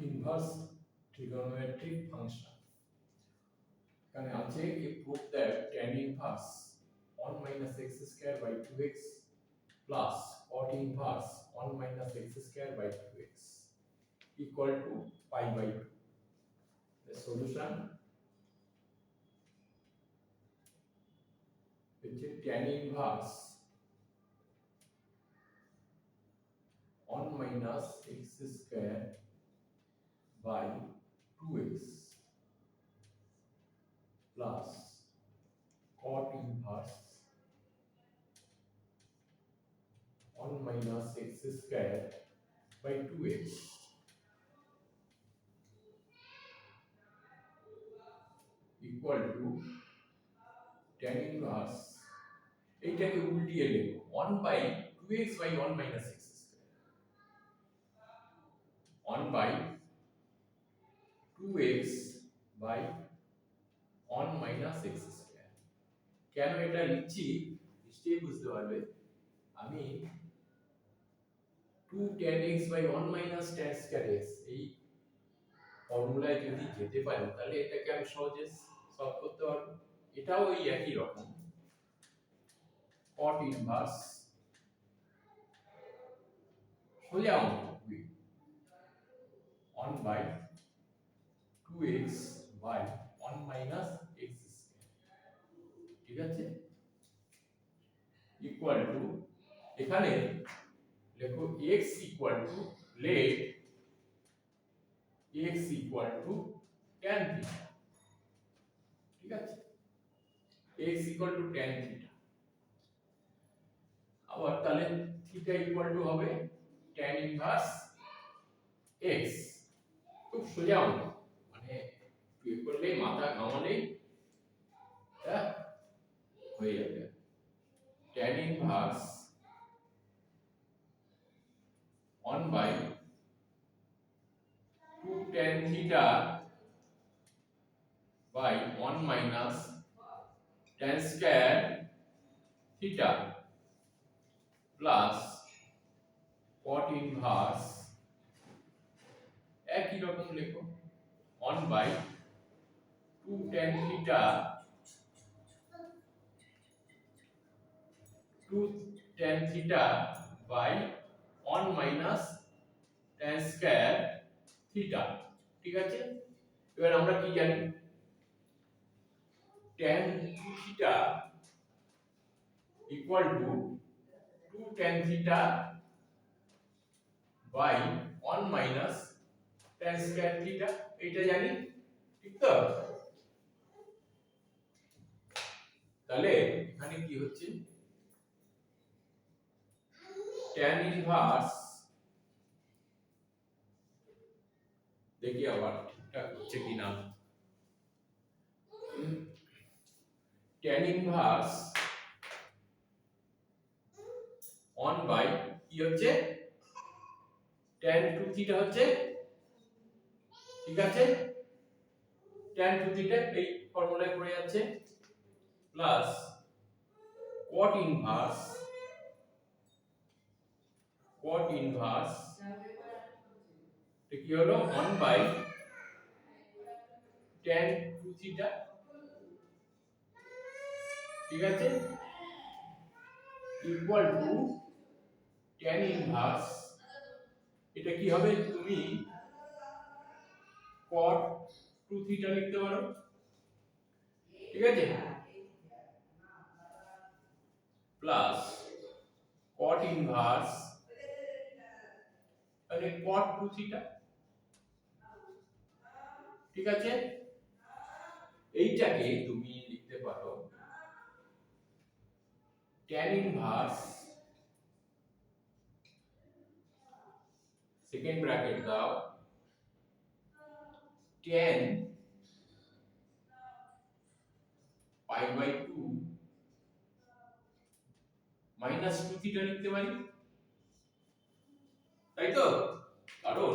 Inverse trigonometric function এখানে আছে কি proof that tan inverse 1 minus x square by 2x plus cot inverse 1 minus x square by 2x equal to pi by 2. The solution which is tan inverse 1 minus x square by 2x plus cot inverse 1 minus x square by 2x equal to tan inverse এইটাকে উল্টিয়ে লিখো 1 by 2x by 1 minus x square 1 by 2x by 1 minus x square কেন এটা লিখছি নিশ্চয়ই বুঝতে পারবে আমি 2 tan x by 1 minus tan square x এই ফর্মুলায় যদি যেতে পারি তাহলে এটাকে আমি সহজে সলভ করতে পারবো এটাও ওই একই রকম cot inverse সোজা অঙ্ক 1 by 2x by 1 minus x square ঠিক আছে ইকুয়াল টু এখানে লেখো x equal to let x equal to tan theta ঠিক আছে x equal to tan theta আবার তাহলে থিটা ইকুয়াল টু হবে tan ইনভার্স x খুব সোজা অঙ্ক মানে তুই করলে মাথা ঘামালেই হয়ে যাবে tan inverse 1 by 2 tan theta by 1 minus tan square theta plus cot inverse একই রকম লেখো 1 by 2 tan theta 2 tan theta by 1 minus tan square theta ঠিক আছে এবার আমরা কি জানি tan theta equal to 2 tan theta by 1 minus tan square theta এটা জানি ঠিক তো তাহলে এখানে কি হচ্ছে tan ইনভার্স দেখি আবার ঠিকঠাক হচ্ছে কিনা tan ইনভার্স 1 বাই কি হচ্ছে tan 2 থিটা হচ্ছে ঠিক আছে tan 2 থিটা এই ফর্মুলায় পড়ে যাচ্ছে প্লাস cot ইনভার্স এটা কি হলো 1 বাই tan 2 থিটা ঠিক আছে ইকুয়াল টু tan ইনভার্স এটা কি হবে তুমি cot 2 থিটা লিখতে পারো ঠিক আছে প্লাস cot ইনভার্স মানে cot 2 থিটা ঠিক আছে এইটাকে তুমি লিখতে পারো tan ইনভার্স সেকেন্ড ব্র্যাকেট দাও tan pi by 2 minus 2 theta লিখতে পারি তাই তো কারণ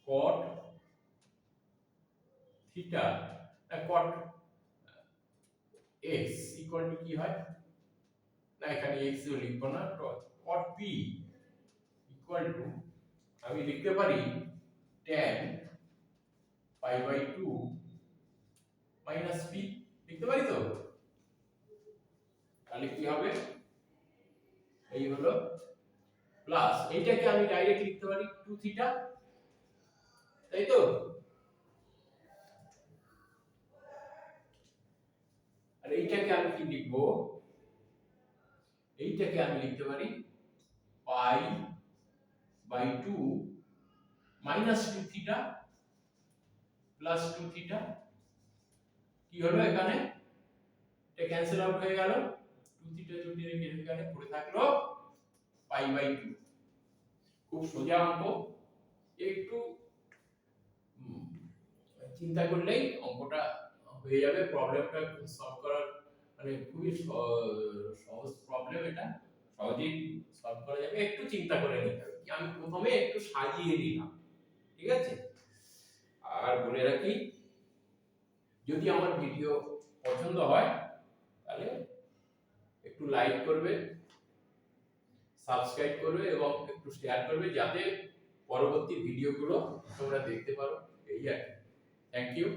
cot theta cot x equal to কি হয় না এখানে x ও লিখব না cot p ইকুয়াল টু আমি লিখতে পারি tan pi by 2 minus p, লিখতে পারি তো? তাহলে কি হবে, এই হলো প্লাস এইটাকে আমি ডাইরেক্ট লিখতে পারি 2 থিটা, তাই তো? আর এইটাকে আমি কি লিখব, এইটাকে আমি লিখতে পারি pi by 2 minus 2 theta plus 2 theta. কি হলো এখানে, এটা ক্যান্সেল আউট হয়ে গেল, 2 থিটা যদি এখানে পড়ে থাকলো পাই বাই 2। খুব সোজা অঙ্ক, একটু চিন্তা করলেই অঙ্কটা হয়ে যাবে। প্রবলেমটা সলভ করার মানে খুবই সহজ প্রবলেম, এটা সহজেই সলভ করা যাবে, একটু চিন্তা করে নিতে হবে। আমি প্রথমে একটু সাজিয়ে দিলাম, ঠিক আছে? আর বলে রাখি, যদি আমার ভিডিও পছন্দ হয় তাহলে একটু লাইক করবে, সাবস্ক্রাইব করবে এবং একটু শেয়ার করবে, যাতে পরবর্তী ভিডিওগুলো তোমরা দেখতে পারো। এই আর কি। Thank you.